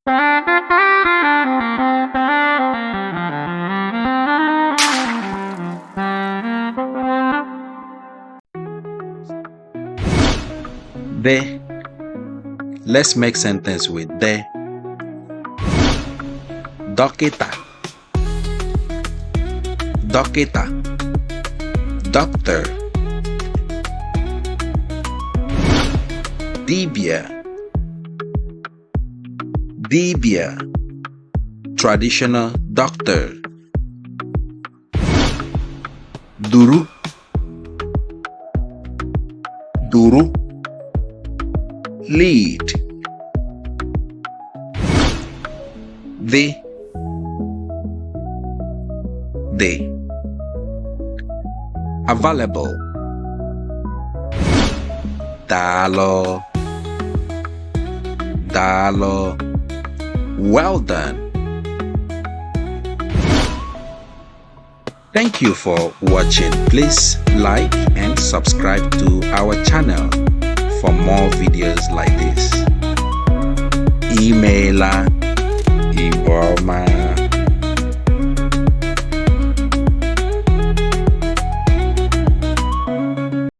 The. Let's make sentence with the. Dokita. Dokita. Doctor. Dibia. Dibia. Traditional doctor. Duru. Duru. Lead. The. Available. Dalo. Dalo. Well done. Thank you for watching. Please like and subscribe to our channel for more videos like this. Email Igbo